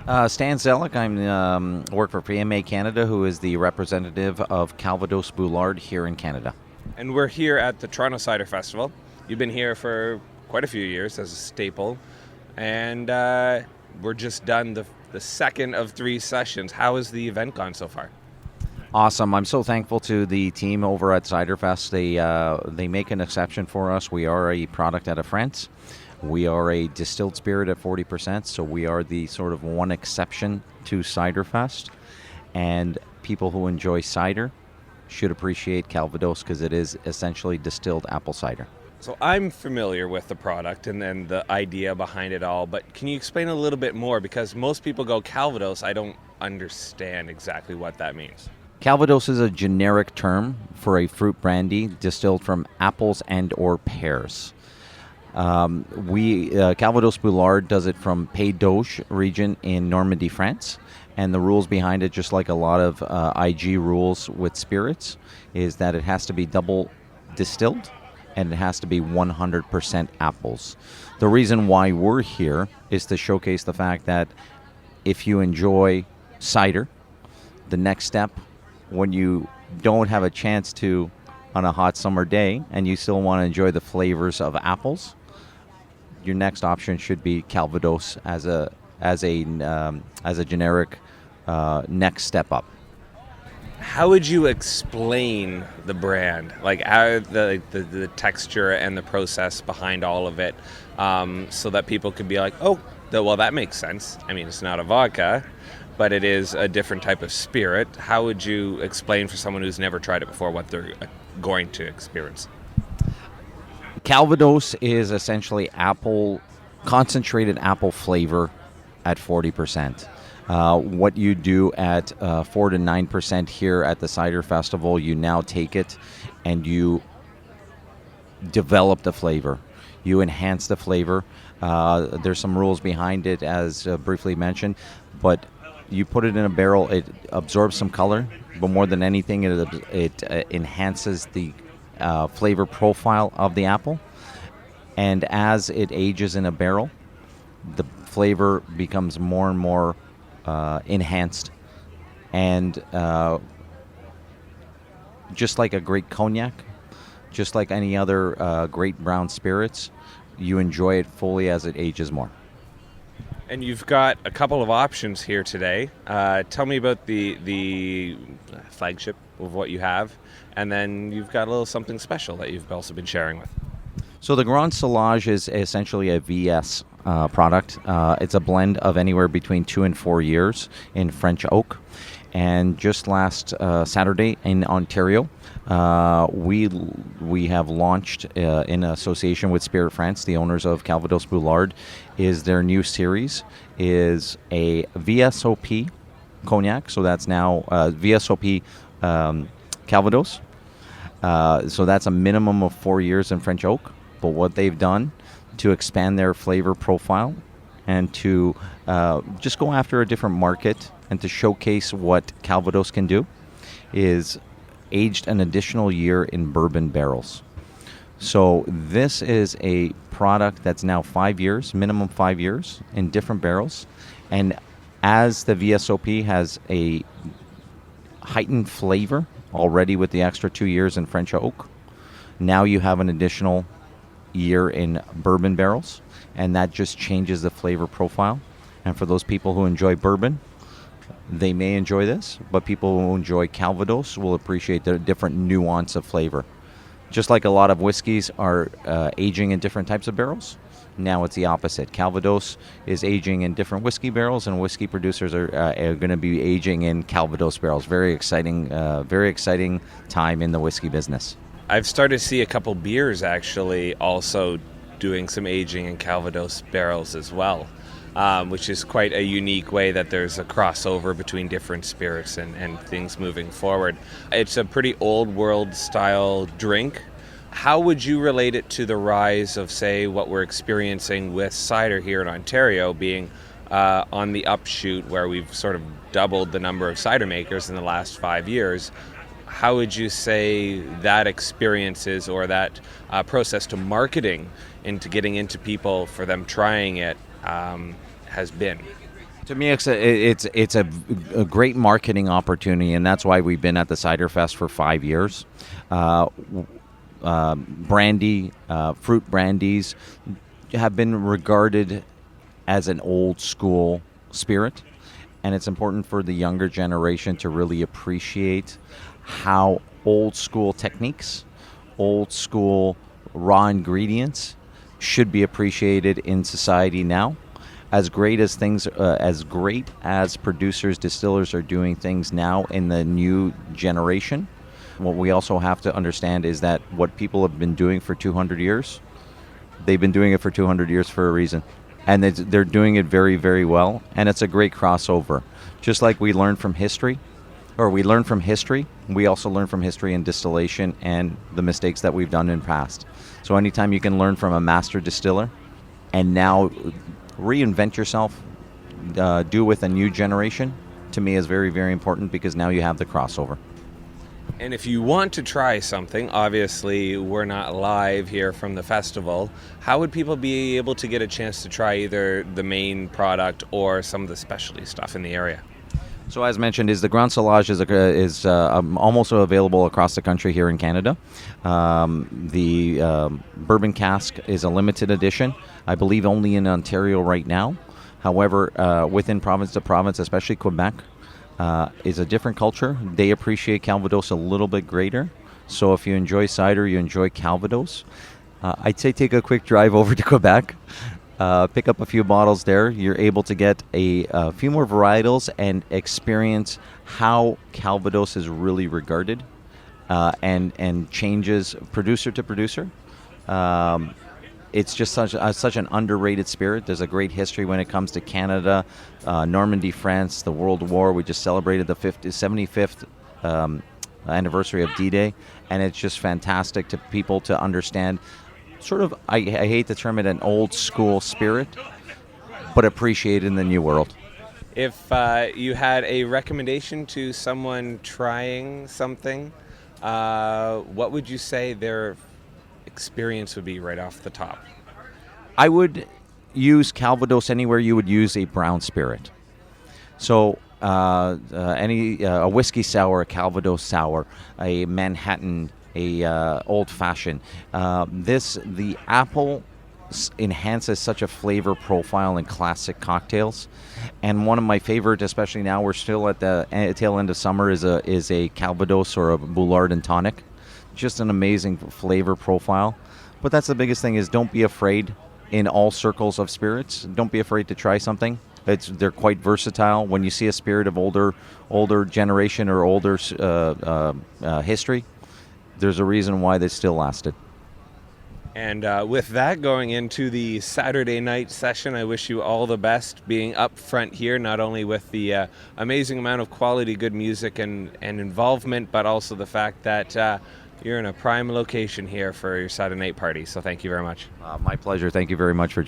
Stan Zellick. I'm work for PMA Canada, who is the representative of Calvados Boulard here in Canada. And we're here at the Toronto Cider Festival. You've been here for quite a few years as a staple, and we're just done the second of 3 sessions. How has the event gone so far? Awesome. I'm so thankful to the team over at Cider Fest. They make an exception for us. We are a product out of France. We are a distilled spirit at 40%, so we are the sort of one exception to Cider Fest. And people who enjoy cider should appreciate Calvados because it is essentially distilled apple cider. So I'm familiar with the product and then the idea behind it all, but can you explain a little bit more? Because most people go Calvados, I don't understand exactly what that means. Calvados is a generic term for a fruit brandy distilled from apples and or pears. Calvados Boulard does it from Pays d'Auge region in Normandy, France. And the rules behind it, just like a lot of IG rules with spirits, is that it has to be double distilled and it has to be 100% apples. The reason why we're here is to showcase the fact that if you enjoy cider, the next step when you don't have a chance to on a hot summer day and you still want to enjoy the flavors of apples, your next option should be Calvados as a generic next step up. How would you explain the brand, like how the texture and the process behind all of it, so that people could be like, oh, well, that makes sense. I mean, it's not a vodka, but it is a different type of spirit. How would you explain for someone who's never tried it before what they're going to experience? Calvados is essentially concentrated apple flavor at 40%. What you do at 4 to 9% here at the Cider Festival, you now take it and you develop the flavor. You enhance the flavor. There's some rules behind it, as briefly mentioned, but you put it in a barrel, it absorbs some color, but more than anything, it enhances the flavor profile of the apple. And as it ages in a barrel, the flavor becomes more and more enhanced. And just like a great cognac, just like any other great brown spirits, you enjoy it fully as it ages more. And you've got a couple of options here today. Tell me about the flagship of what you have, and then you've got a little something special that you've also been sharing with. So the Grand Salage is essentially a VS product. It's a blend of anywhere between 2 and 4 years in French oak. And just last Saturday in Ontario, we have launched in association with Spirit France, the owners of Calvados Boulard, is their new series is a VSOP cognac. So that's now VSOP Calvados. So that's a minimum of 4 years in French oak. But what they've done to expand their flavor profile and to just go after a different market and to showcase what Calvados can do is aged an additional year in bourbon barrels. So this is a product that's now 5 years, minimum 5 years in different barrels. And as the VSOP has a heightened flavor already with the extra 2 years in French oak, now you have an additional year in bourbon barrels, and that just changes the flavor profile. And for those people who enjoy bourbon, they may enjoy this, but people who enjoy Calvados will appreciate the different nuance of flavor. Just like a lot of whiskeys are aging in different types of barrels, now it's the opposite. Calvados is aging in different whiskey barrels, and whiskey producers are going to be aging in Calvados barrels. Very exciting time in the whiskey business. I've started to see a couple beers actually also doing some aging in Calvados barrels as well, which is quite a unique way that there's a crossover between different spirits and things moving forward. It's a pretty old world style drink. How would you relate it to the rise of, say, what we're experiencing with cider here in Ontario being on the upshoot, where we've sort of doubled the number of cider makers in the last 5 years? How would you say that experience is, or that process to marketing into getting into people for them trying it has been? To me, it's a great marketing opportunity, and that's why we've been at the Cider Fest for 5 years. Brandy, fruit brandies have been regarded as an old school spirit, and it's important for the younger generation to really appreciate how old school techniques, old school raw ingredients should be appreciated in society now. As great as producers, distillers are doing things now in the new generation, what we also have to understand is that what people have been doing for 200 years, they've been doing it for 200 years for a reason. And they're doing it very, very well. And it's a great crossover. Just like we learn from history, we also learn from history and distillation and the mistakes that we've done in the past. So anytime you can learn from a master distiller and now reinvent yourself, do with a new generation, to me is very, very important because now you have the crossover. And if you want to try something, obviously we're not live here from the festival, how would people be able to get a chance to try either the main product or some of the specialty stuff in the area? So as mentioned, the Grand Salage is almost available across the country here in Canada. The bourbon cask is a limited edition, I believe only in Ontario right now. However, within province to province, especially Quebec, is a different culture. They appreciate Calvados a little bit greater. So if you enjoy cider, you enjoy Calvados. I'd say take a quick drive over to Quebec. Pick up a few bottles there. You're able to get a few more varietals and experience how Calvados is really regarded and changes producer to producer. It's just such an underrated spirit. There's a great history when it comes to Canada, Normandy, France, the World War. We just celebrated the 75th anniversary of D-Day, and it's just fantastic to people to understand sort of, I hate to term it an old school spirit, but appreciate it in the new world. If you had a recommendation to someone trying something, what would you say their experience would be right off the top? I would use Calvados anywhere you would use a brown spirit. So a whiskey sour, a Calvados sour, a Manhattan, a old fashioned. The apple enhances such a flavor profile in classic cocktails, and one of my favorite, especially now we're still at the tail end of summer, is a Calvados or a Boulard and tonic. Just an amazing flavor profile. But that's the biggest thing, is don't be afraid in all circles of spirits. Don't be afraid to try something. They're quite versatile. When you see a spirit of older generation or older history, there's a reason why they still lasted. And with that, going into the Saturday night session, I wish you all the best being up front here, not only with the amazing amount of quality, good music and involvement, but also the fact that you're in a prime location here for your Saturday night party. So thank you very much. My pleasure. Thank you very much for joining.